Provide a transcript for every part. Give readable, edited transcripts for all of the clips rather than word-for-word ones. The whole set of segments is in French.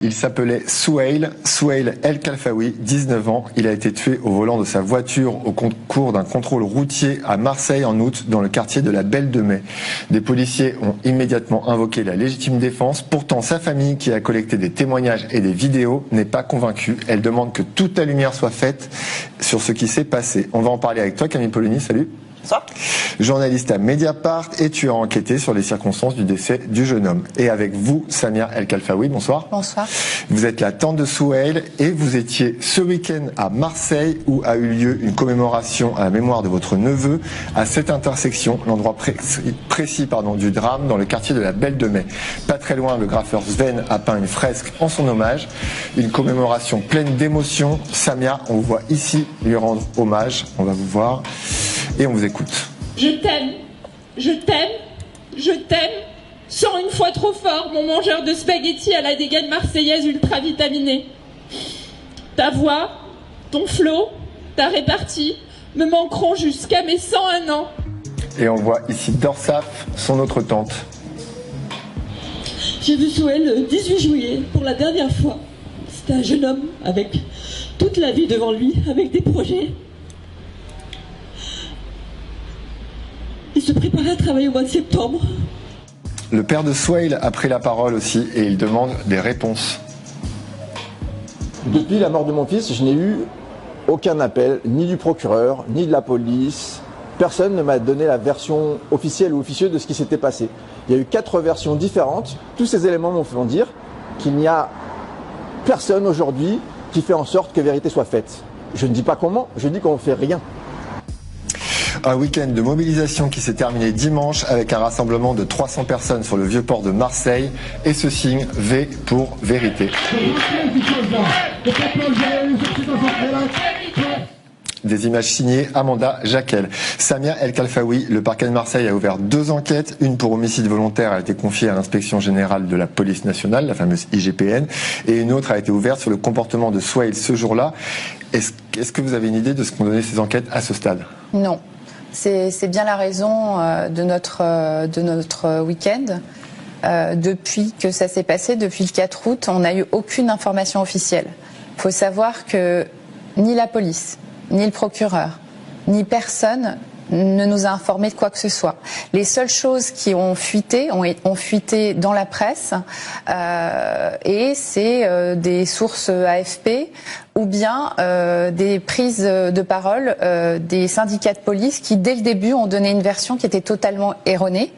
Il s'appelait Souheil El Khalfaoui, 19 ans. Il a été tué au volant de sa voiture au cours d'un contrôle routier à Marseille en août, dans le quartier de la Belle de Mai. Des policiers ont immédiatement invoqué la légitime défense. Pourtant, sa famille, qui a collecté des témoignages et des vidéos, n'est pas convaincue. Elle demande que toute la lumière soit faite sur ce qui s'est passé. On va en parler avec toi, Camille Polony. Salut. Ça. Journaliste à Mediapart, et tu as enquêté sur les circonstances du décès du jeune homme. Et avec vous, Samia El Khalfaoui, bonsoir. Bonsoir. Vous êtes la tante de Souheil et vous étiez ce week-end à Marseille où a eu lieu une commémoration à la mémoire de votre neveu à cette intersection, l'endroit précis du drame, dans le quartier de la Belle de Mai. Pas très loin, le graffeur Sven a peint une fresque en son hommage, une commémoration pleine d'émotions. Samia, on vous voit ici lui rendre hommage, on va vous voir et on vous écoute. Je t'aime, je t'aime, je t'aime. Chant une fois trop fort, mon mangeur de spaghettis à la dégaine marseillaise ultra vitaminée. Ta voix, ton flow, ta répartie me manqueront jusqu'à mes 101 ans. Et on voit ici Dorsaf, son autre tante. J'ai vu Souheil le 18 juillet pour la dernière fois. C'était un jeune homme avec toute la vie devant lui, avec des projets. Il se préparait à travailler au mois de septembre. Le père de Souheil a pris la parole aussi et il demande des réponses. Depuis la mort de mon fils, je n'ai eu aucun appel, ni du procureur, ni de la police. Personne ne m'a donné la version officielle ou officieuse de ce qui s'était passé. Il y a eu 4 versions différentes. Tous ces éléments m'ont fait dire qu'il n'y a personne aujourd'hui qui fait en sorte que vérité soit faite. Je ne dis pas comment, je dis qu'on ne fait rien. Un week-end de mobilisation qui s'est terminé dimanche avec un rassemblement de 300 personnes sur le vieux port de Marseille et ce signe V pour vérité. Des images signées Amanda Jacquel. Samia El Khalfaoui, le parquet de Marseille a ouvert 2 enquêtes. Une pour homicide volontaire a été confiée à l'inspection générale de la police nationale, la fameuse IGPN, et une autre a été ouverte sur le comportement de Souheil ce jour-là. Est-ce que vous avez une idée de ce qu'ont donné ces enquêtes à ce stade ? Non. C'est bien la raison de notre week-end. Depuis que ça s'est passé, depuis le 4 août, on n'a eu aucune information officielle. Il faut savoir que ni la police, ni le procureur, ni personne ne nous a informé de quoi que ce soit. Les seules choses qui ont fuité dans la presse et c'est des sources AFP ou bien des prises de parole des syndicats de police qui, dès le début, ont donné une version qui était totalement erronée.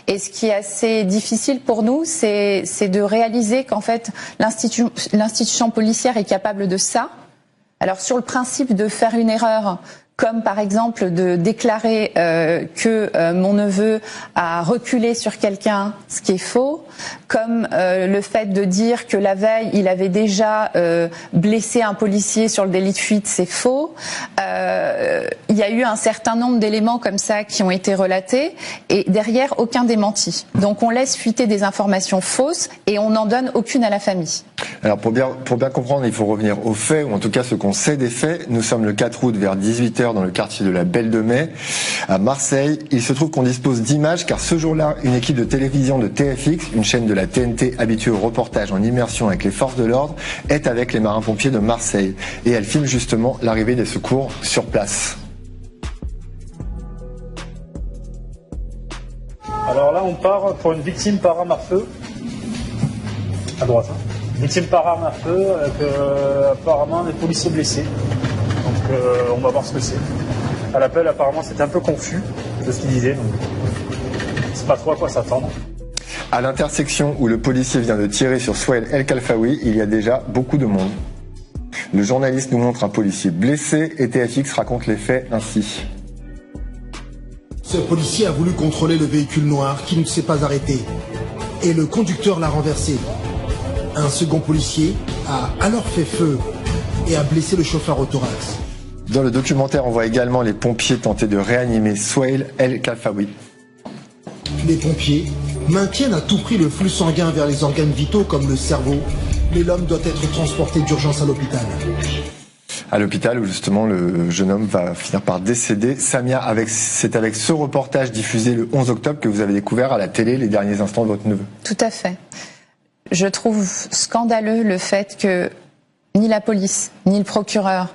Et ce qui est assez difficile pour nous, c'est de réaliser qu'en fait, l'institution policière est capable de ça. Alors, sur le principe de faire une erreur, comme par exemple de déclarer que mon neveu a reculé sur quelqu'un, ce qui est faux, comme le fait de dire que la veille il avait déjà blessé un policier sur le délit de fuite, c'est faux. Il y a eu un certain nombre d'éléments comme ça qui ont été relatés et derrière aucun démenti. Donc on laisse fuiter des informations fausses et on n'en donne aucune à la famille. Alors pour bien comprendre, il faut revenir aux faits, ou en tout cas ce qu'on sait des faits. Nous sommes le 4 août vers 18h dans le quartier de la Belle de Mai, à Marseille. Il se trouve qu'on dispose d'images, car ce jour-là, une équipe de télévision de TFX, une chaîne de la TNT habituée au reportage en immersion avec les forces de l'ordre, est avec les marins-pompiers de Marseille. Et elle filme justement l'arrivée des secours sur place. Alors là, on part pour une victime par arme à feu. À droite. Victime par arme à feu, avec apparemment des policiers blessés. Donc on va voir ce que c'est. À l'appel, apparemment, c'était un peu confus de ce qu'il disait. Donc c'est pas trop à quoi s'attendre. À l'intersection où le policier vient de tirer sur Souheil El Khalfaoui, il y a déjà beaucoup de monde. Le journaliste nous montre un policier blessé et TFX raconte les faits ainsi. Ce policier a voulu contrôler le véhicule noir qui ne s'est pas arrêté. Et le conducteur l'a renversé. Un second policier a alors fait feu et a blessé le chauffeur au thorax. Dans le documentaire, on voit également les pompiers tenter de réanimer Souheil El Khalfaoui. Les pompiers maintiennent à tout prix le flux sanguin vers les organes vitaux comme le cerveau, mais l'homme doit être transporté d'urgence à l'hôpital. À l'hôpital où justement le jeune homme va finir par décéder. Samia, c'est avec ce reportage diffusé le 11 octobre que vous avez découvert à la télé les derniers instants de votre neveu. Tout à fait. je trouve scandaleux le fait que ni la police, ni le procureur,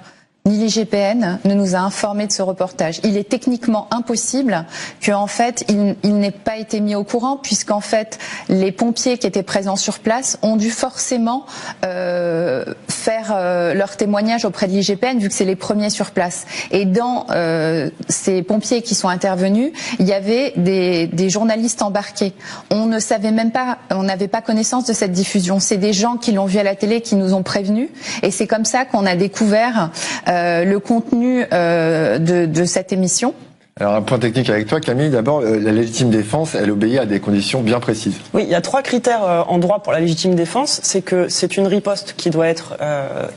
ni l'IGPN ne nous a informés de ce reportage. Il est techniquement impossible qu'en fait, il n'ait pas été mis au courant, puisqu'en fait, les pompiers qui étaient présents sur place ont dû forcément faire leur témoignage auprès de l'IGPN, vu que c'est les premiers sur place. Et dans ces pompiers qui sont intervenus, il y avait des journalistes embarqués. On ne savait même pas, on n'avait pas connaissance de cette diffusion. C'est des gens qui l'ont vu à la télé qui nous ont prévenus, et c'est comme ça qu'on a découvert le contenu de cette émission. Alors un point technique avec toi, Camille. D'abord, la légitime défense, elle obéit à des conditions bien précises. Oui, il y a 3 critères en droit pour la légitime défense. C'est que c'est une riposte qui doit être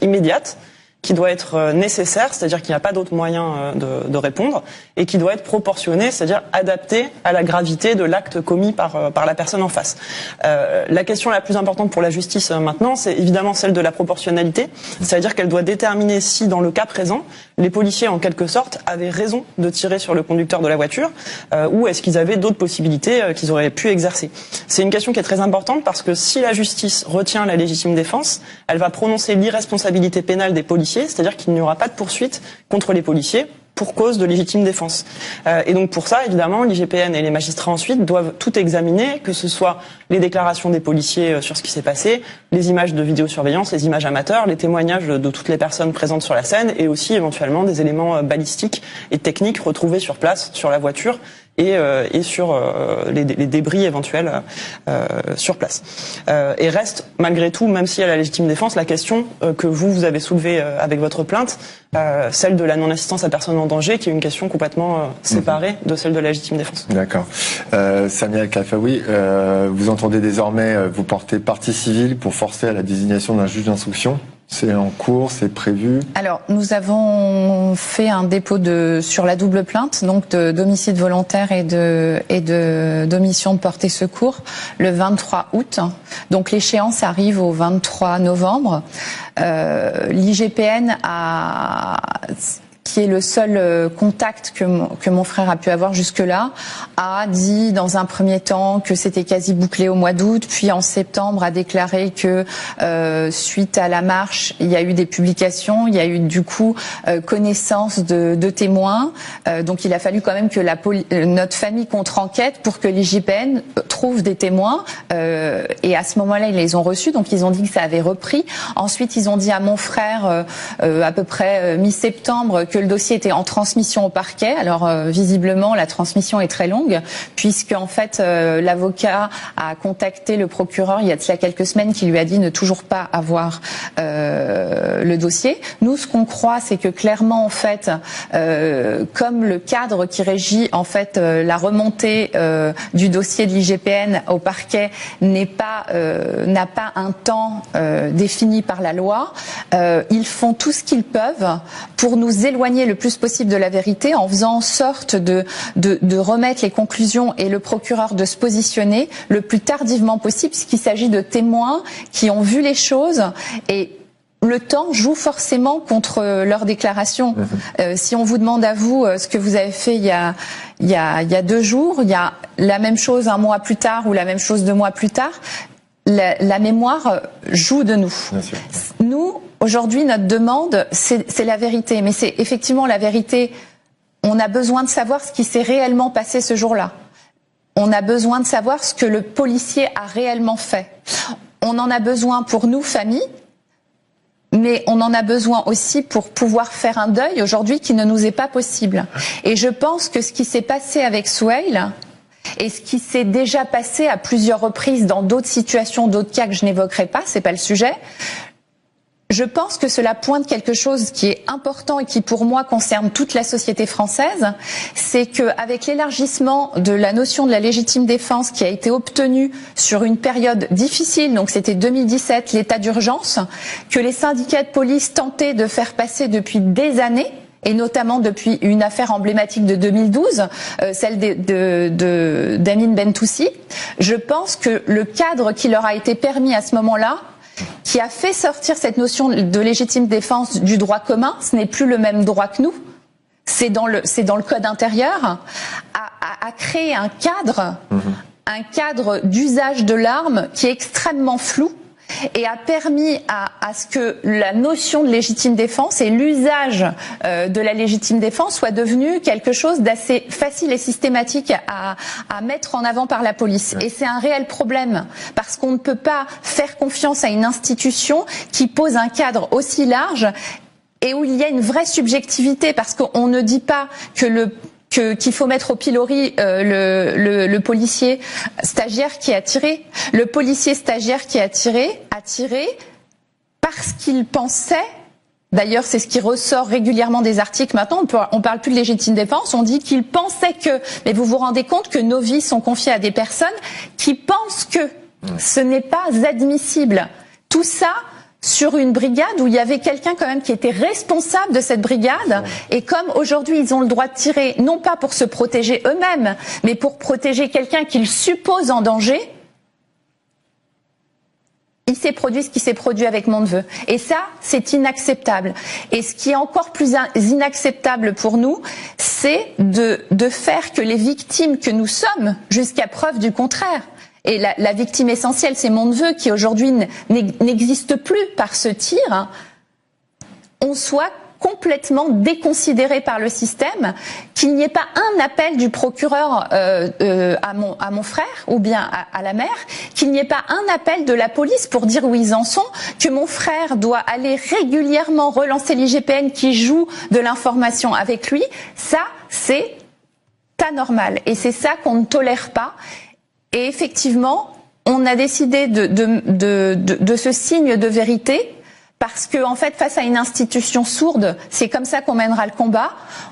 immédiate, qui doit être nécessaire, c'est-à-dire qu'il n'y a pas d'autre moyen de répondre, et qui doit être proportionnée, c'est-à-dire adaptée à la gravité de l'acte commis par la personne en face. La question la plus importante pour la justice maintenant, c'est évidemment celle de la proportionnalité, c'est-à-dire qu'elle doit déterminer si, dans le cas présent, les policiers, en quelque sorte, avaient raison de tirer sur le conducteur de la voiture, ou est-ce qu'ils avaient d'autres possibilités qu'ils auraient pu exercer. C'est une question qui est très importante parce que si la justice retient la légitime défense, elle va prononcer l'irresponsabilité pénale des policiers, c'est-à-dire qu'il n'y aura pas de poursuite contre les policiers pour cause de légitime défense. Et donc pour ça, évidemment, l'IGPN et les magistrats ensuite doivent tout examiner, que ce soit les déclarations des policiers sur ce qui s'est passé, les images de vidéosurveillance, les images amateurs, les témoignages de toutes les personnes présentes sur la scène, et aussi éventuellement des éléments balistiques et techniques retrouvés sur place, sur la voiture, et sur les débris éventuels sur place. Et reste malgré tout, même s'il y a la légitime défense, la question que vous avez soulevée avec votre plainte, celle de la non-assistance à personne en danger, qui est une question complètement séparée de celle de la légitime défense. D'accord. Samia El-Khafaoui, vous entendez désormais vous porter partie civile pour forcer à la désignation d'un juge d'instruction. C'est en cours, c'est prévu. Alors, nous avons fait un dépôt sur la double plainte, donc d'homicide volontaire et d'omission de porter secours, le 23 août. Donc, l'échéance arrive au 23 novembre. L'IGPN qui est le seul contact que mon frère a pu avoir jusque-là, a dit dans un premier temps que c'était quasi bouclé au mois d'août, puis en septembre a déclaré que suite à la marche, il y a eu des publications, il y a eu du coup connaissance de témoins, donc il a fallu quand même que notre famille contre-enquête pour que l'IGPN trouve des témoins, et à ce moment-là ils les ont reçus, donc ils ont dit que ça avait repris. Ensuite ils ont dit à mon frère à peu près mi-septembre que le dossier était en transmission au parquet. Alors visiblement la transmission est très longue, puisque en fait l'avocat a contacté le procureur il y a de cela quelques semaines, qui lui a dit ne toujours pas avoir le dossier. Nous, ce qu'on croit, c'est que clairement en fait, comme le cadre qui régit en fait la remontée du dossier de l'IGPN au parquet n'a pas un temps défini par la loi, ils font tout ce qu'ils peuvent pour nous éloigner le plus possible de la vérité, en faisant en sorte de remettre les conclusions et le procureur de se positionner le plus tardivement possible, puisqu'il s'agit de témoins qui ont vu les choses, et le temps joue forcément contre leurs déclarations. Si on vous demande à vous ce que vous avez fait il y a 2 jours, il y a la même chose un mois plus tard ou la même chose 2 mois plus tard, la mémoire joue de nous. Nous, aujourd'hui, notre demande, c'est la vérité. Mais c'est effectivement la vérité. On a besoin de savoir ce qui s'est réellement passé ce jour-là. On a besoin de savoir ce que le policier a réellement fait. On en a besoin pour nous, famille, mais on en a besoin aussi pour pouvoir faire un deuil aujourd'hui qui ne nous est pas possible. Et je pense que ce qui s'est passé avec Souheil, et ce qui s'est déjà passé à plusieurs reprises dans d'autres situations, d'autres cas que je n'évoquerai pas, c'est pas le sujet. Je pense que cela pointe quelque chose qui est important et qui, pour moi, concerne toute la société française. C'est qu'avec l'élargissement de la notion de la légitime défense qui a été obtenue sur une période difficile, donc c'était 2017, l'état d'urgence, que les syndicats de police tentaient de faire passer depuis des années, et notamment depuis une affaire emblématique de 2012, celle d'Amin Bentoussi, je pense que le cadre qui leur a été permis à ce moment-là, qui a fait sortir cette notion de légitime défense du droit commun, ce n'est plus le même droit que nous, c'est dans le code intérieur, a créé un cadre un cadre d'usage de l'arme qui est extrêmement flou et a permis à ce que la notion de légitime défense et l'usage de la légitime défense soit devenu quelque chose d'assez facile et systématique à mettre en avant par la police. Et c'est un réel problème, parce qu'on ne peut pas faire confiance à une institution qui pose un cadre aussi large et où il y a une vraie subjectivité, parce qu'on ne dit pas que qu'il faut mettre au pilori le policier stagiaire qui a tiré. Le policier stagiaire qui a tiré parce qu'il pensait, d'ailleurs c'est ce qui ressort régulièrement des articles maintenant, on parle plus de légitime défense, on dit qu'il pensait que, mais vous vous rendez compte que nos vies sont confiées à des personnes qui pensent que ce n'est pas admissible. Tout ça sur une brigade où il y avait quelqu'un quand même qui était responsable de cette brigade, et comme aujourd'hui ils ont le droit de tirer, non pas pour se protéger eux-mêmes, mais pour protéger quelqu'un qu'ils supposent en danger, il s'est produit ce qui s'est produit avec mon neveu. Et ça, c'est inacceptable. Et ce qui est encore plus inacceptable pour nous, c'est de faire que les victimes que nous sommes, jusqu'à preuve du contraire, et la victime essentielle, c'est mon neveu qui aujourd'hui n'existe plus par ce tir, on soit complètement déconsidéré par le système, qu'il n'y ait pas un appel du procureur à mon frère ou bien à la mère, qu'il n'y ait pas un appel de la police pour dire où ils en sont, que mon frère doit aller régulièrement relancer l'IGPN qui joue de l'information avec lui. Ça, c'est anormal et c'est ça qu'on ne tolère pas. Et effectivement, on a décidé de ce signe de vérité parce que, en fait, face à une institution sourde, c'est comme ça qu'on mènera le combat.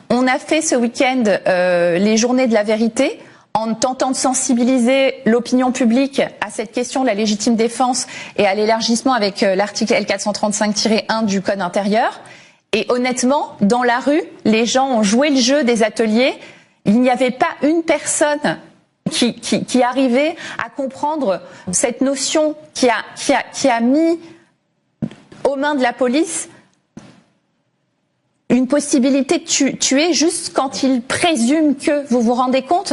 On a fait ce week-end les journées de la vérité en tentant de sensibiliser l'opinion publique à cette question de la légitime défense et à l'élargissement avec l'article L435-1 du Code intérieur. Et honnêtement, dans la rue, les gens ont joué le jeu des ateliers. Il n'y avait pas une personne qui arrivait à comprendre cette notion qui a mis aux mains de la police une possibilité de tuer juste quand il présume que, vous vous rendez compte,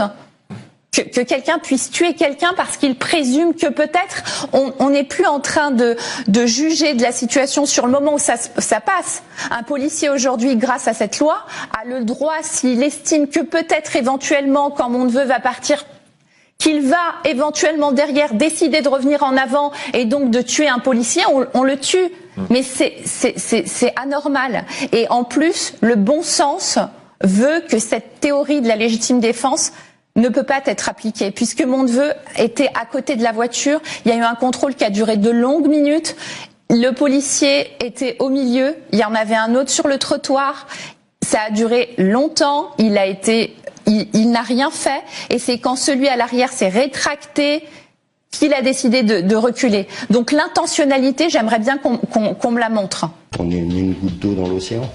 que quelqu'un puisse tuer quelqu'un parce qu'il présume que peut-être on n'est plus en train de juger de la situation sur le moment où ça passe. Un policier aujourd'hui, grâce à cette loi, a le droit, s'il estime que peut-être éventuellement, quand mon neveu va partir, qu'il va éventuellement derrière décider de revenir en avant et donc de tuer un policier, on le tue. Mais c'est anormal. Et en plus, le bon sens veut que cette théorie de la légitime défense ne peut pas être appliquée, puisque mon neveu était à côté de la voiture. Il y a eu un contrôle qui a duré de longues minutes. Le policier était au milieu. Il y en avait un autre sur le trottoir. Ça a duré longtemps. Il n'a rien fait. Et c'est quand celui à l'arrière s'est rétracté qu'il a décidé de reculer. Donc l'intentionnalité, j'aimerais bien qu'on me la montre. On n'est ni une goutte d'eau dans l'océan.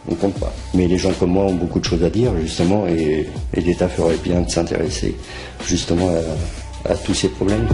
On compte pas. Mais les gens comme moi ont beaucoup de choses à dire, justement, et l'État ferait bien de s'intéresser, justement, à tous ces problèmes.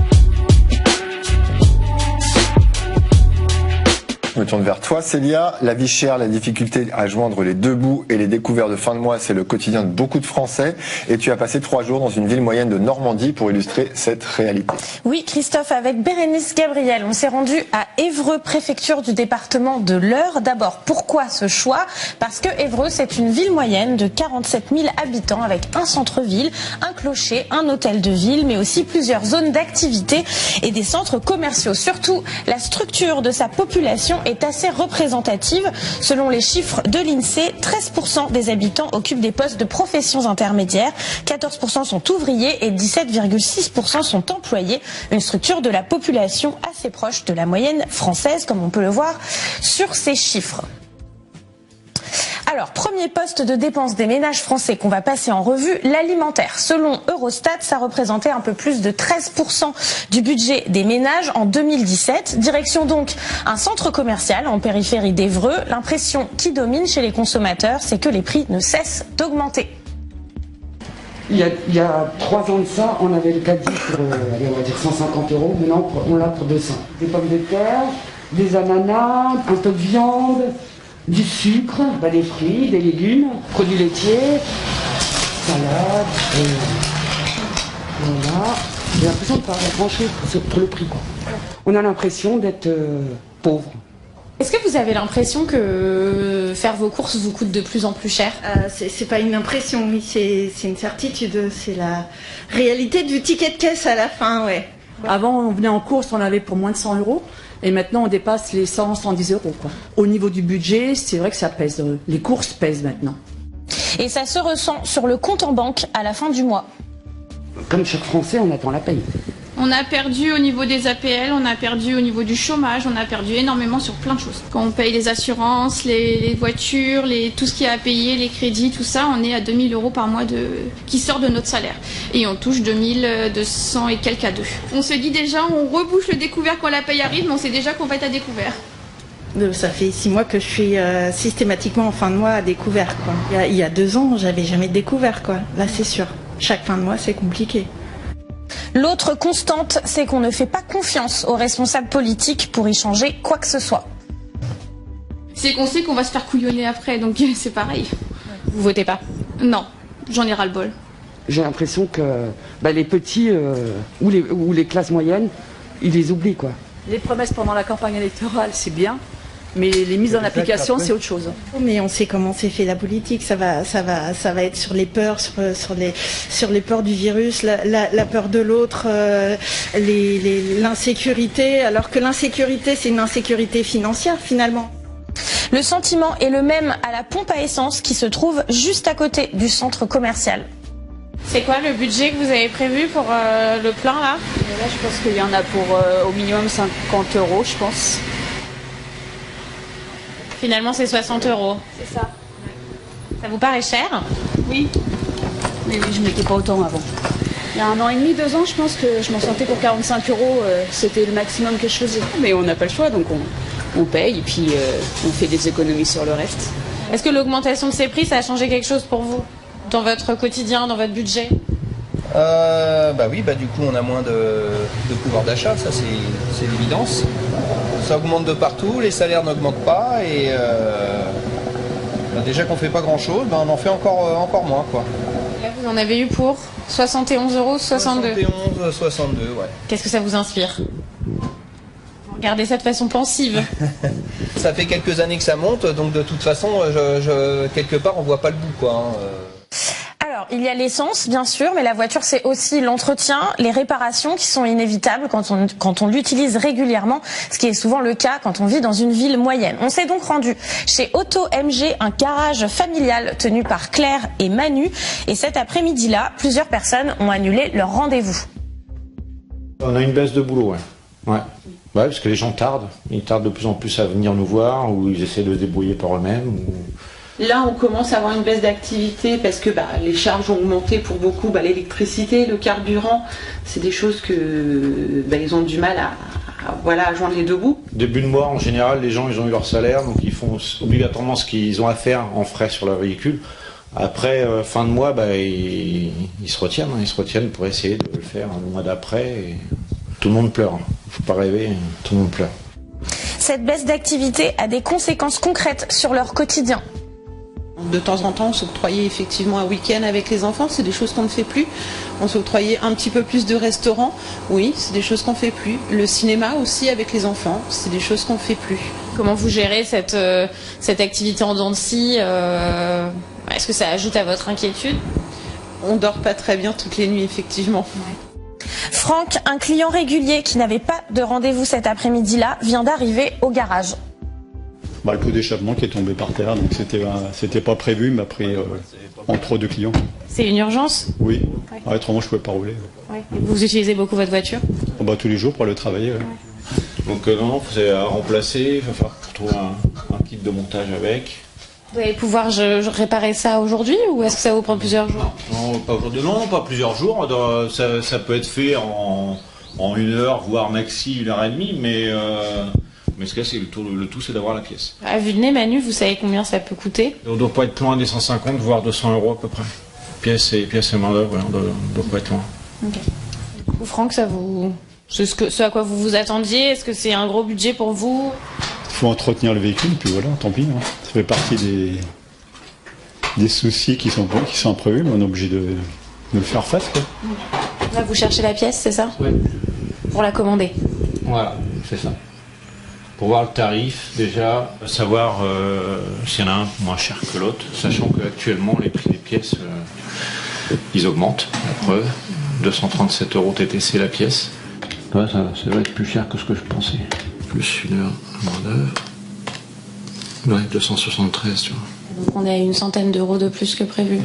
Je me tourne vers toi, Célia. La vie chère, la difficulté à joindre les deux bouts et les découvertes de fin de mois, c'est le quotidien de beaucoup de Français. Et tu as passé 3 jours dans une ville moyenne de Normandie pour illustrer cette réalité. Oui, Christophe, avec Bérénice Gabriel, on s'est rendu à Évreux, préfecture du département de l'Eure. D'abord, pourquoi ce choix? Parce que Évreux, c'est une ville moyenne de 47 000 habitants avec un centre-ville, un clocher, un hôtel de ville, mais aussi plusieurs zones d'activité et des centres commerciaux. Surtout, la structure de sa population est assez représentative. Selon les chiffres de l'INSEE, 13% des habitants occupent des postes de professions intermédiaires, 14% sont ouvriers et 17,6% sont employés. Une structure de la population assez proche de la moyenne française, comme on peut le voir sur ces chiffres. Alors, premier poste de dépense des ménages français qu'on va passer en revue, l'alimentaire. Selon Eurostat, ça représentait un peu plus de 13% du budget des ménages en 2017. Direction donc un centre commercial en périphérie d'Évreux. L'impression qui domine chez les consommateurs, c'est que les prix ne cessent d'augmenter. Il y a 3 ans de ça, on avait le caddie pour allez, on va dire 150 €. Maintenant, on l'a pour 200. Des pommes de terre, des ananas, un peu de viande, du sucre, des fruits, des légumes, produits laitiers, salade, Voilà. J'ai l'impression de ne pas avoir grand-chose pour le prix. On a l'impression d'être pauvre. Est-ce que vous avez l'impression que faire vos courses vous coûte de plus en plus cher? C'est pas une impression, oui, c'est une certitude. C'est la réalité du ticket de caisse à la fin, ouais. Avant, on venait en course, on avait pour moins de 100 €. Et maintenant, on dépasse les 100, 110 €. Quoi. Au niveau du budget, c'est vrai que ça pèse. Les courses pèsent maintenant. Et ça se ressent sur le compte en banque à la fin du mois. Comme chaque Français, on attend la paye. On a perdu au niveau des APL, on a perdu au niveau du chômage, on a perdu énormément sur plein de choses. Quand on paye les assurances, les voitures, tout ce qu'il y a à payer, les crédits, tout ça, on est à 2 000 € par mois qui sort de notre salaire. Et on touche 2 200 et quelques à deux. On se dit déjà, on rebouche le découvert quand la paye arrive, mais on sait déjà qu'on va être à découvert. Ça fait 6 mois que je suis systématiquement en fin de mois à découvert, quoi. Il y a 2 ans, j'avais jamais découvert, quoi. Là, c'est sûr. Chaque fin de mois, c'est compliqué. L'autre constante, c'est qu'on ne fait pas confiance aux responsables politiques pour y changer quoi que ce soit. C'est qu'on sait qu'on va se faire couillonner après, donc c'est pareil. Vous votez pas? Non, j'en ai ras-le-bol. J'ai l'impression que les petits ou les classes moyennes, ils les oublient, quoi. Les promesses pendant la campagne électorale, c'est bien. Mais les mises en application, c'est autre chose. Mais on sait comment c'est fait la politique. Ça va être sur les peurs, sur les peurs du virus, la peur de l'autre, l'insécurité. Alors que l'insécurité, c'est une insécurité financière finalement. Le sentiment est le même à la pompe à essence qui se trouve juste à côté du centre commercial. C'est quoi le budget que vous avez prévu pour le plein là? Là, je pense qu'il y en a pour au minimum 50 €, je pense. Finalement, c'est 60 €. C'est ça. Ça vous paraît cher? Oui. Mais oui, je ne mettais pas autant avant. Il y a 1 an et demi, 2 ans, je pense que je m'en sortais pour 45 €. C'était le maximum que je faisais. Mais on n'a pas le choix, donc on paye et puis on fait des économies sur le reste. Est-ce que l'augmentation de ces prix, ça a changé quelque chose pour vous? Dans votre quotidien, dans votre budget? Oui, du coup on a moins de pouvoir d'achat, ça c'est l'évidence. Ça augmente de partout, les salaires n'augmentent pas et déjà qu'on fait pas grand chose, on en fait encore moins, quoi. Là vous en avez eu pour 71 €, 62 €. 71, 62, ouais. Qu'est-ce que ça vous inspire? Regardez ça de façon pensive. Ça fait quelques années que ça monte, donc de toute façon, quelque part on voit pas le bout, quoi. Alors, il y a l'essence, bien sûr, mais la voiture, c'est aussi l'entretien, les réparations qui sont inévitables quand on l'utilise régulièrement, ce qui est souvent le cas quand on vit dans une ville moyenne. On s'est donc rendu chez Auto MG, un garage familial tenu par Claire et Manu. Et cet après-midi-là, plusieurs personnes ont annulé leur rendez-vous. On a une baisse de boulot, ouais. Ouais, parce que les gens tardent. Ils tardent de plus en plus à venir nous voir, ou ils essaient de se débrouiller par eux-mêmes. Là, on commence à avoir une baisse d'activité parce que les charges ont augmenté pour beaucoup. L'électricité, le carburant, c'est des choses que ils ont du mal à joindre les deux bouts. Début de mois, en général, les gens ils ont eu leur salaire, donc ils font obligatoirement ce qu'ils ont à faire en frais sur leur véhicule. Après, fin de mois, ils se retiennent pour essayer de le faire le mois d'après. Et tout le monde pleure. Faut pas rêver, tout le monde pleure. Cette baisse d'activité a des conséquences concrètes sur leur quotidien. De temps en temps, on s'octroyait effectivement un week-end avec les enfants, c'est des choses qu'on ne fait plus. On s'octroyait un petit peu plus de restaurants, oui, c'est des choses qu'on ne fait plus. Le cinéma aussi avec les enfants, c'est des choses qu'on ne fait plus. Comment vous gérez cette activité en dents de scie Est-ce que ça ajoute à votre inquiétude? On dort pas très bien toutes les nuits, effectivement. Ouais. Franck, un client régulier qui n'avait pas de rendez-vous cet après-midi-là, vient d'arriver au garage. Le pot d'échappement qui est tombé par terre, donc c'était pas prévu, mais après entre deux clients. C'est une urgence? Oui. Ouais. Autrement je pouvais pas rouler. Ouais. Vous utilisez beaucoup votre voiture? Tous les jours pour aller travailler. Ouais. Donc non, vous allez remplacer, il va falloir trouver un kit de montage avec. Vous allez pouvoir réparer ça aujourd'hui ou est-ce que ça va vous prendre plusieurs jours? Non, pas aujourd'hui, non, pas plusieurs jours. Ça peut être fait en 1 heure, voire maxi 1h30, mais ce cas, le tout, c'est d'avoir la pièce. À vue de nez, Manu, vous savez combien ça peut coûter? On ne doit pas être loin des 150, voire 200 € à peu près. Pièce et main-d'œuvre, on ne doit pas être loin. Ok. Ou Franck, ce à quoi vous vous attendiez, est-ce que c'est un gros budget pour vous? Il faut entretenir le véhicule, puis voilà, tant pis. Ça fait partie des soucis qui sont imprévus, mais on est obligé de le faire face, quoi. Là, vous cherchez la pièce, c'est ça? Oui. Pour la commander. Voilà, c'est ça. Pour voir le tarif, déjà, savoir s'il y en a un moins cher que l'autre, sachant qu'actuellement, les prix des pièces, ils augmentent, la preuve. 237 € TTC la pièce. Ouais, ça va être plus cher que ce que je pensais. Plus une heure, un quart d'heure. Ouais, 273, tu vois. Donc on est à une centaine d'euros de plus que prévu.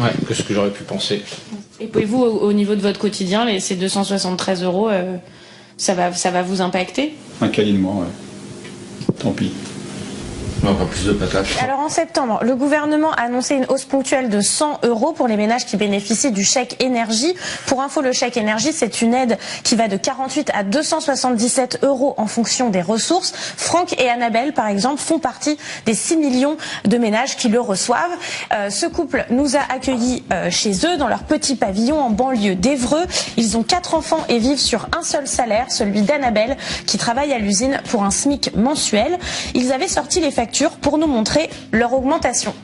Ouais, que ce que j'aurais pu penser. Et pouvez-vous, au niveau de votre quotidien, ces 273 €, ça va vous impacter? Un câlinement, ouais. Tant pis. On va plus de patates. Alors en septembre, le gouvernement a annoncé une hausse ponctuelle de 100 € pour les ménages qui bénéficient du chèque énergie. Pour info, le chèque énergie, c'est une aide qui va de 48 à 277 € en fonction des ressources. Franck et Annabelle, par exemple, font partie des 6 millions de ménages qui le reçoivent. Ce couple nous a accueillis chez eux, dans leur petit pavillon en banlieue d'Évreux. Ils ont 4 enfants et vivent sur un seul salaire, celui d'Annabelle, qui travaille à l'usine pour un SMIC mensuel. Ils avaient sorti les factures pour nous montrer leur augmentation.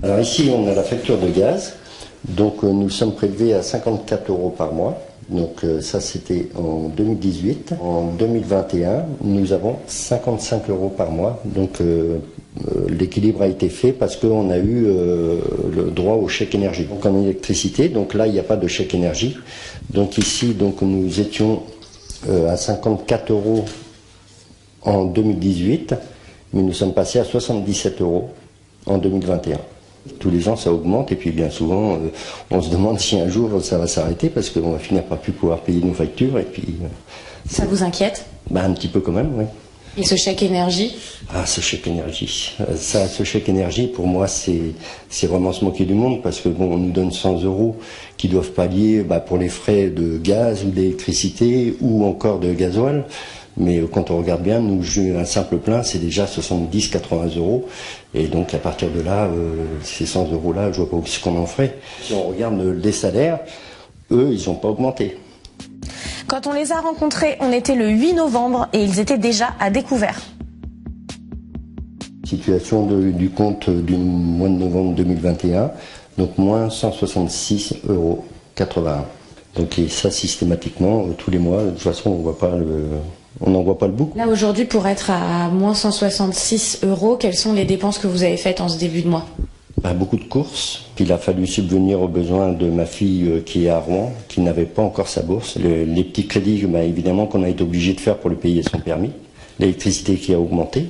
Alors ici, on a la facture de gaz. Donc nous sommes prélevés à 54 € par mois. Donc ça, c'était en 2018. En 2021, nous avons 55 € par mois. Donc l'équilibre a été fait parce qu'on a eu le droit au chèque énergie. Donc en électricité, donc là, il n'y a pas de chèque énergie. Donc ici, donc, nous étions à 54 € en 2018. Mais nous sommes passés à 77 € en 2021. Tous les ans, ça augmente et puis bien souvent, on se demande si un jour ça va s'arrêter parce qu'on va finir par plus pouvoir payer nos factures et puis... Ça vous inquiète? Un petit peu quand même, oui. Et ce chèque énergie? Ah, ce chèque énergie. Ce chèque énergie, pour moi, c'est vraiment se moquer du monde parce que bon, on nous donne 100 € qui doivent pallier pour les frais de gaz ou d'électricité ou encore de gasoil. Mais quand on regarde bien, nous, un simple plein, c'est déjà 70-80 €. Et donc, à partir de là, ces 100 € là, je vois pas ce qu'on en ferait. Si on regarde les salaires, eux, ils n'ont pas augmenté. Quand on les a rencontrés, on était le 8 novembre et ils étaient déjà à découvert. Situation du compte du mois de novembre 2021, donc moins 166,81 €. Donc, et ça, systématiquement, tous les mois, de toute façon, on n'en voit pas le bout. Là, aujourd'hui, pour être à moins 166 €, quelles sont les dépenses que vous avez faites en ce début de mois? Beaucoup de courses. Puis il a fallu subvenir aux besoins de ma fille qui est à Rouen, qui n'avait pas encore sa bourse. Les petits crédits, évidemment, qu'on a été obligé de faire pour lui payer son permis. L'électricité qui a augmenté.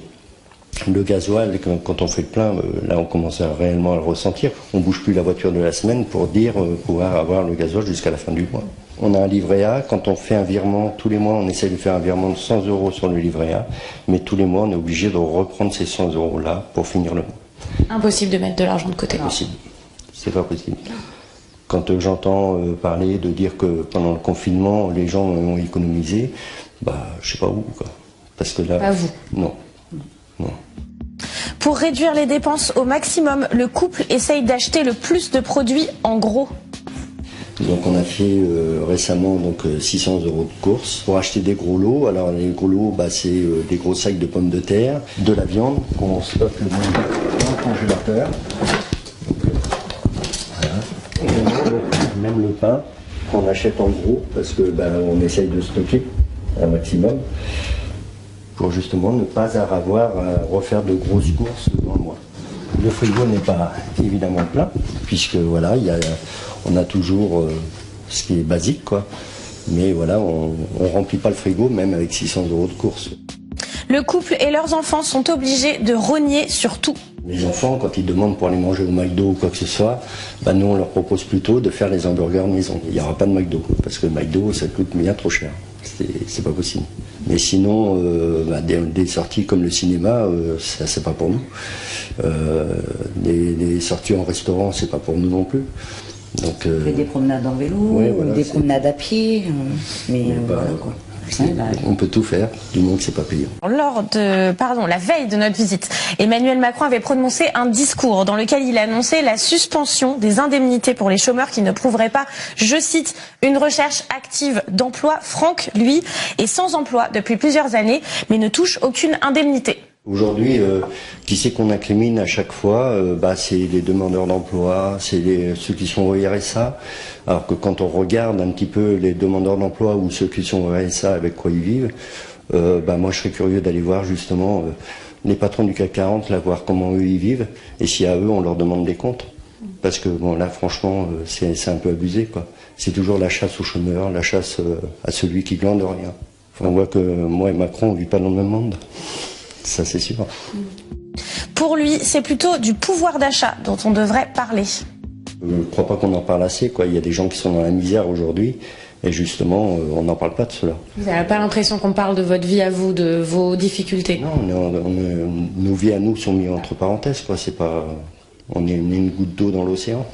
Le gasoil, quand on fait le plein, là on commence réellement à le ressentir. On bouge plus la voiture de la semaine pour dire pouvoir avoir le gasoil jusqu'à la fin du mois. On a un livret A, quand on fait un virement, tous les mois on essaie de faire un virement de 100 € sur le livret A, mais tous les mois on est obligé de reprendre ces 100 € là pour finir le mois. Impossible de mettre de l'argent de côté. Impossible, c'est pas possible. Quand j'entends parler de dire que pendant le confinement les gens ont économisé, je sais pas où quoi. Parce que là... Pas vous. Non. Non. Pour réduire les dépenses au maximum, le couple essaye d'acheter le plus de produits en gros. Donc on a fait récemment 600 € de courses pour acheter des gros lots. Alors les gros lots, c'est des gros sacs de pommes de terre, de la viande qu'on stocke dans le congélateur. Voilà. Même le pain qu'on achète en gros parce que on essaye de stocker un maximum pour justement ne pas avoir à refaire de grosses courses dans le mois. Le frigo n'est pas évidemment plein puisque voilà, on a toujours ce qui est basique quoi. Mais voilà, on remplit pas le frigo même avec 600 € de courses. Le couple et leurs enfants sont obligés de rogner sur tout. Les enfants, quand ils demandent pour aller manger au McDo ou quoi que ce soit, nous on leur propose plutôt de faire les hamburgers maison. Il n'y aura pas de McDo, parce que le McDo ça coûte bien trop cher. C'est pas possible. Mais sinon, des sorties comme le cinéma, ça c'est pas pour nous. Des sorties en restaurant, c'est pas pour nous non plus. Donc, on fait des promenades en vélo, ouais, voilà, des promenades à pied, mais voilà quoi. On peut tout faire, du moment que c'est pas payant. Lors de, la veille de notre visite, Emmanuel Macron avait prononcé un discours dans lequel il annonçait la suspension des indemnités pour les chômeurs qui ne prouveraient pas, je cite, une recherche active d'emploi. Franck, lui, est sans emploi depuis plusieurs années, mais ne touche aucune indemnité. Aujourd'hui, qui c'est qu'on incrimine à chaque fois c'est les demandeurs d'emploi, c'est ceux qui sont au RSA. Alors que quand on regarde un petit peu les demandeurs d'emploi ou ceux qui sont au RSA avec quoi ils vivent, moi je serais curieux d'aller voir justement les patrons du CAC 40, là, voir comment eux ils vivent, et si à eux on leur demande des comptes. Parce que bon là franchement c'est un peu abusé quoi. C'est toujours la chasse aux chômeurs, la chasse à celui qui glande rien. Enfin, on voit que moi et Macron on vit pas dans le même monde. Ça c'est sûr. Pour lui, c'est plutôt du pouvoir d'achat dont on devrait parler. Je ne crois pas qu'on en parle assez, quoi. Il y a des gens qui sont dans la misère aujourd'hui, et justement, on n'en parle pas de cela. Vous n'avez pas l'impression qu'on parle de votre vie à vous, de vos difficultés? Non, nos vies à nous sont mises entre parenthèses, quoi. C'est pas, on est une goutte d'eau dans l'océan.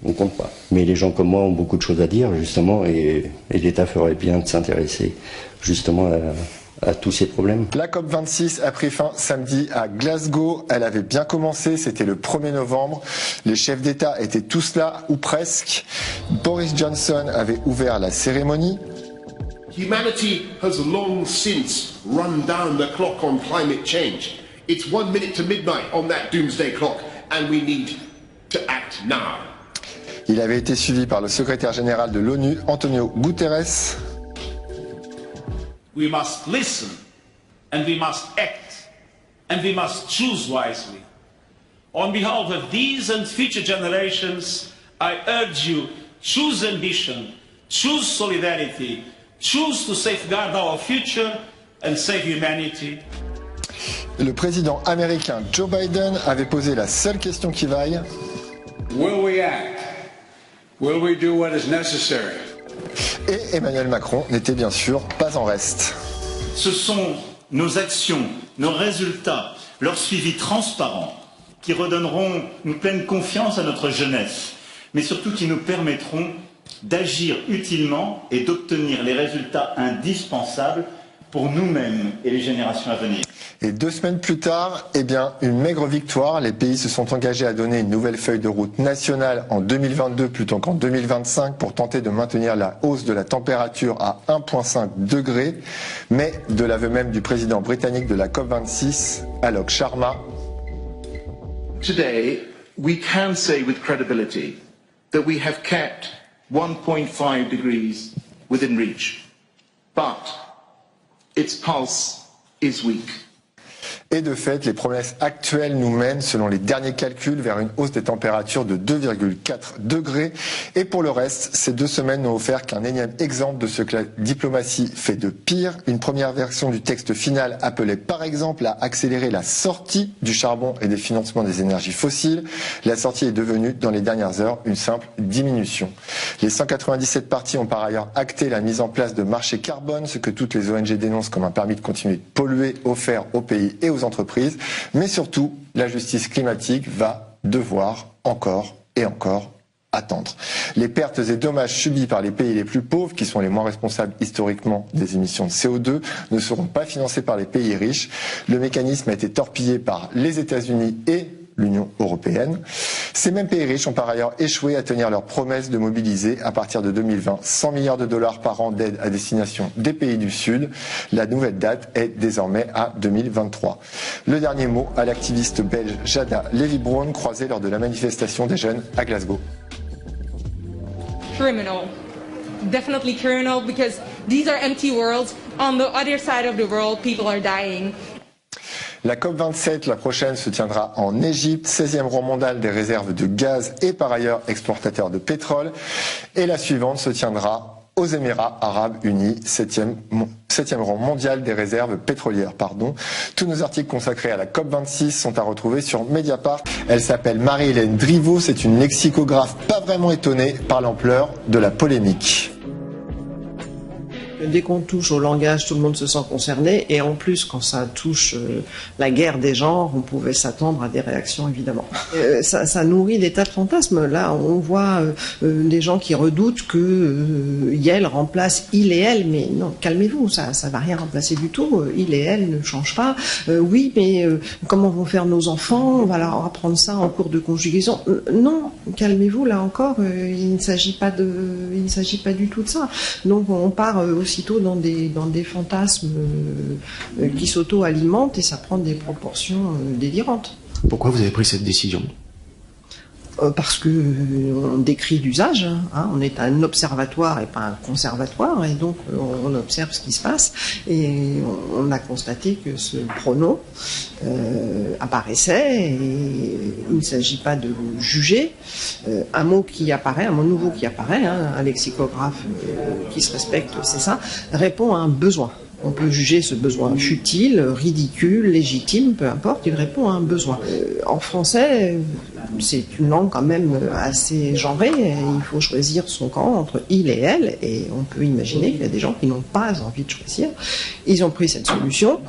On compte pas. Mais les gens comme moi ont beaucoup de choses à dire, justement, et l'État ferait bien de s'intéresser, justement, à tous ces problèmes. La COP26 a pris fin samedi à Glasgow. Elle avait bien commencé, c'était le 1er novembre. Les chefs d'État étaient tous là, ou presque. Boris Johnson avait ouvert la cérémonie. Humanity has long since run down the clock on climate change. It's 1 minute to midnight on that doomsday clock, and we need to act now. Il avait été suivi par le secrétaire général de l'ONU, Antonio Guterres. We must listen, and we must act, and we must choose wisely. On behalf of these and future generations, I urge you, choose ambition, choose solidarity, choose to safeguard our future and save humanity. Le président américain Joe Biden avait posé la seule question qui vaille. Will we act? Will we do what is necessary? Et Emmanuel Macron n'était bien sûr pas en reste. Ce sont nos actions, nos résultats, leur suivi transparent qui redonneront une pleine confiance à notre jeunesse, mais surtout qui nous permettront d'agir utilement et d'obtenir les résultats indispensables pour nous-mêmes et les générations à venir. Et 2 semaines plus tard, une maigre victoire. Les pays se sont engagés à donner une nouvelle feuille de route nationale en 2022 plutôt qu'en 2025 pour tenter de maintenir la hausse de la température à 1,5 degré. Mais de l'aveu même du président britannique de la COP26, Alok Sharma. Today, we can say with credibility that we have kept 1.5 degrees within reach. But its pulse is weak. Et de fait, les promesses actuelles nous mènent, selon les derniers calculs, vers une hausse des températures de 2,4 degrés. Et pour le reste, ces 2 semaines n'ont offert qu'un énième exemple de ce que la diplomatie fait de pire. Une première version du texte final appelait par exemple à accélérer la sortie du charbon et des financements des énergies fossiles. La sortie est devenue, dans les dernières heures, une simple diminution. Les 197 parties ont par ailleurs acté la mise en place de marchés carbone, ce que toutes les ONG dénoncent comme un permis de continuer de polluer offert aux pays et aux entreprises, mais surtout, la justice climatique va devoir encore et encore attendre. Les pertes et dommages subis par les pays les plus pauvres, qui sont les moins responsables historiquement des émissions de CO2, ne seront pas financés par les pays riches. Le mécanisme a été torpillé par les États-Unis et l'Union européenne. Ces mêmes pays riches ont par ailleurs échoué à tenir leur promesse de mobiliser à partir de 2020 100 milliards de dollars par an d'aide à destination des pays du Sud. La nouvelle date est désormais à 2023. Le dernier mot à l'activiste belge Jada Lévy-Brown, croisée lors de la manifestation des jeunes à Glasgow. Criminal. Definitely criminal, because these are empty worlds. On the other side of the world, people are dying. La COP27, la prochaine, se tiendra en Égypte, 16e rang mondial des réserves de gaz et par ailleurs exportateur de pétrole. Et la suivante se tiendra aux Émirats Arabes Unis, 7e rang mondial des réserves pétrolières. Tous nos articles consacrés à la COP26 sont à retrouver sur Mediapart. Elle s'appelle Marie-Hélène Driveau, c'est une lexicographe pas vraiment étonnée par l'ampleur de la polémique. Dès qu'on touche au langage, tout le monde se sent concerné. Et en plus, quand ça touche la guerre des genres, on pouvait s'attendre à des réactions, évidemment. Ça nourrit des tas de fantasmes. Là, on voit des gens qui redoutent que Yel remplace il et elle. Mais non, calmez-vous, ça va rien remplacer du tout. Il et elle ne changent pas. Oui, mais comment vont faire nos enfants? On va leur apprendre ça en cours de conjugaison. Non, calmez-vous, là encore. Il ne s'agit pas du tout de ça. Donc, on part aussi aussitôt dans des fantasmes qui s'auto-alimentent et ça prend des proportions délirantes. Pourquoi vous avez pris cette décision ? Parce que on décrit l'usage, hein, on est un observatoire et pas un conservatoire, et donc on observe ce qui se passe, et on a constaté que ce pronom apparaissait, et il ne s'agit pas de juger. Un mot qui apparaît, un mot nouveau qui apparaît, hein, un lexicographe qui se respecte, c'est ça, répond à un besoin. On peut juger ce besoin futile, ridicule, légitime, peu importe, il répond à un besoin. En français, c'est une langue quand même assez genrée, et il faut choisir son camp entre il et elle, et on peut imaginer qu'il y a des gens qui n'ont pas envie de choisir. Ils ont pris cette solution,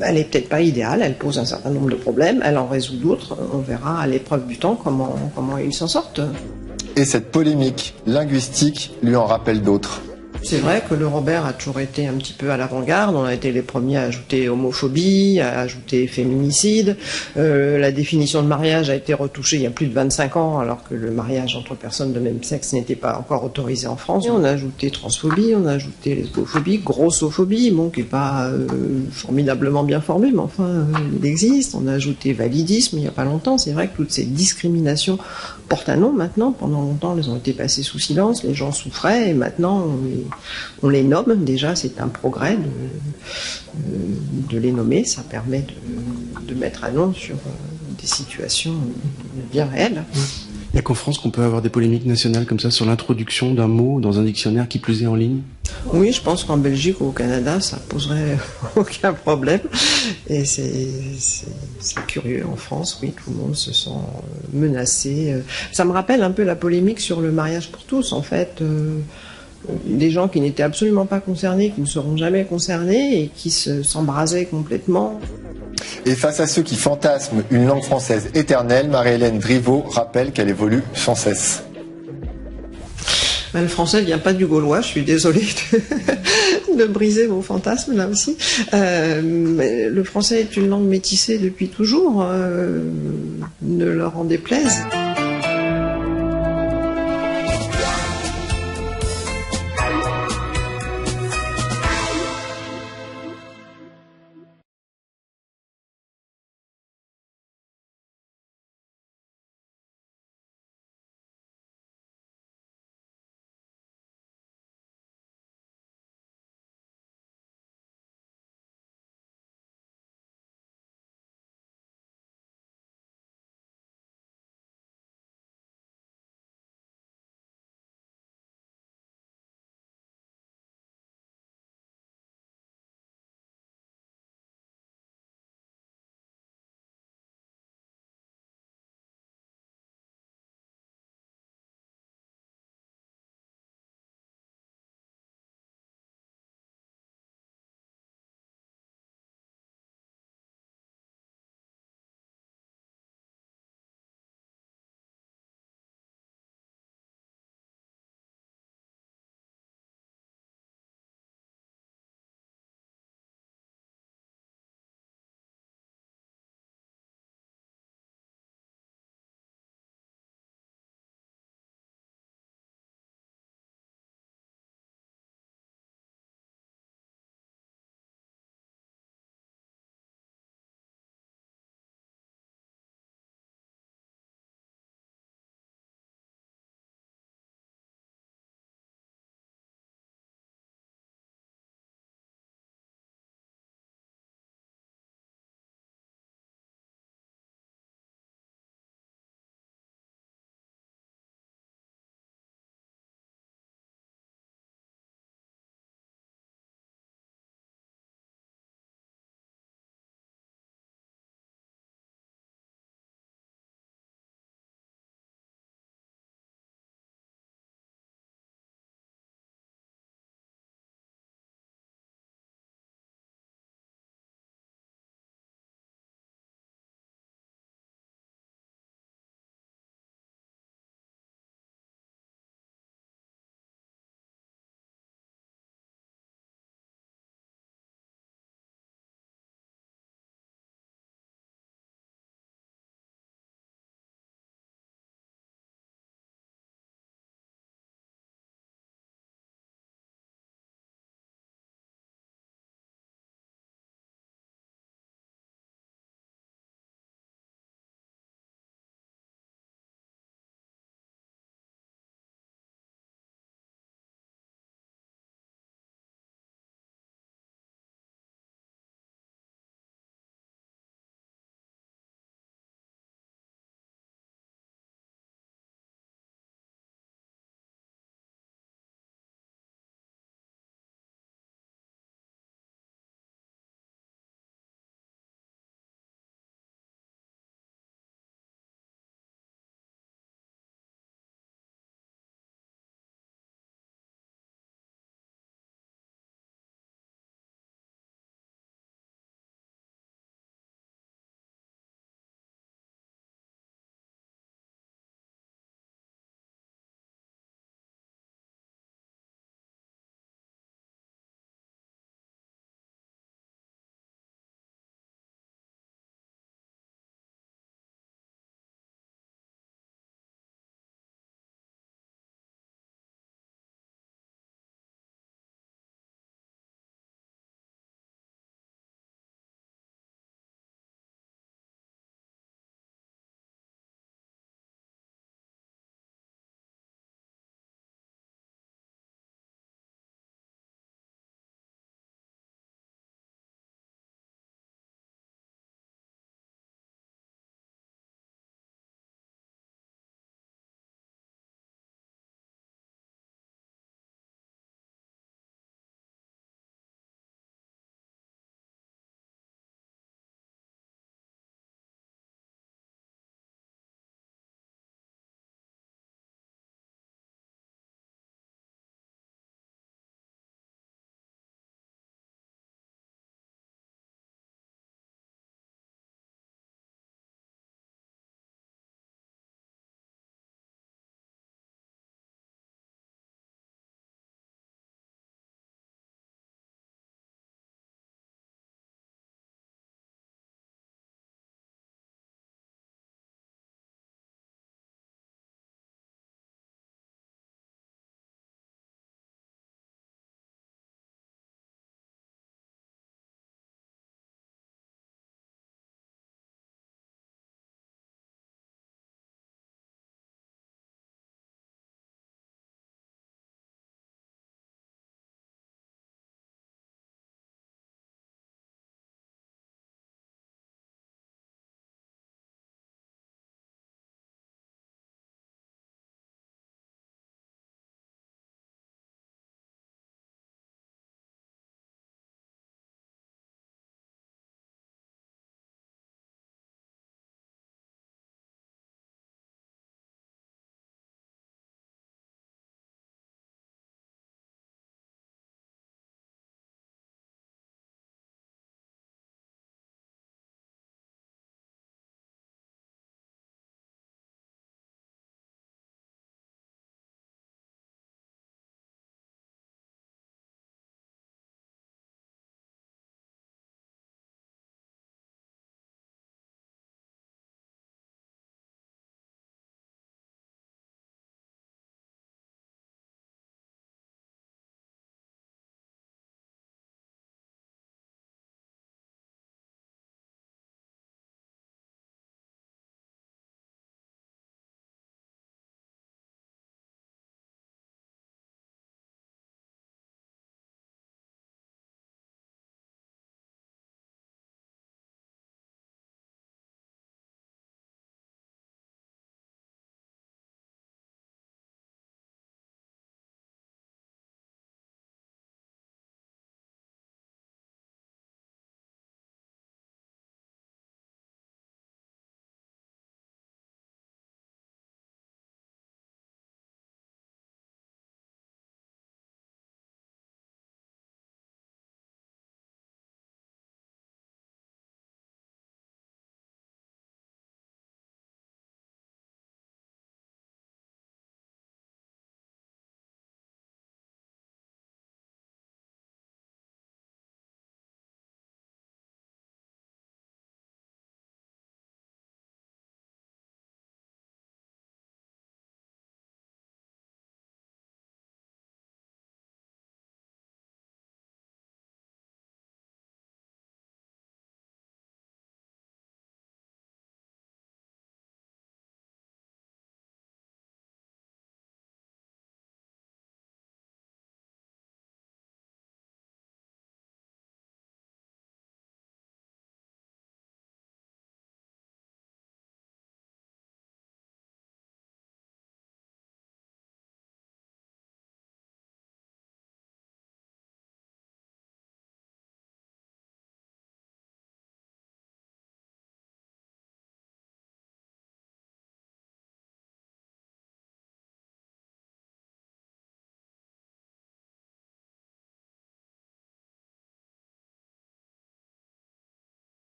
elle n'est peut-être pas idéale, elle pose un certain nombre de problèmes, elle en résout d'autres, on verra à l'épreuve du temps comment ils s'en sortent. Et cette polémique linguistique lui en rappelle d'autres. C'est vrai que le Robert a toujours été un petit peu à l'avant-garde. On a été les premiers à ajouter homophobie, à ajouter féminicide. La définition de mariage a été retouchée il y a plus de 25 ans, alors que le mariage entre personnes de même sexe n'était pas encore autorisé en France. Et on a ajouté transphobie, on a ajouté lesbophobie, grossophobie, bon, qui n'est pas formidablement bien formé, mais enfin, il existe. On a ajouté validisme il n'y a pas longtemps. C'est vrai que toutes ces discriminations portent un nom maintenant. Pendant longtemps, elles ont été passées sous silence, les gens souffraient, et maintenant, on les nomme. Déjà, c'est un progrès de les nommer. Ça permet de mettre un nom sur des situations bien réelles. Il n'y a qu'en France qu'on peut avoir des polémiques nationales comme ça sur l'introduction d'un mot dans un dictionnaire qui plus est en ligne. Oui, je pense qu'en Belgique ou au Canada, ça poserait aucun problème. Et c'est curieux. En France, oui, tout le monde se sent menacé. Ça me rappelle un peu la polémique sur le mariage pour tous, en fait. Des gens qui n'étaient absolument pas concernés, qui ne seront jamais concernés et qui s'embrasaient complètement. Et face à ceux qui fantasment une langue française éternelle, Marie-Hélène Driveau rappelle qu'elle évolue sans cesse. Le français vient pas du gaulois, je suis désolée de briser vos fantasmes là aussi. Le français est une langue métissée depuis toujours, ne leur en déplaise.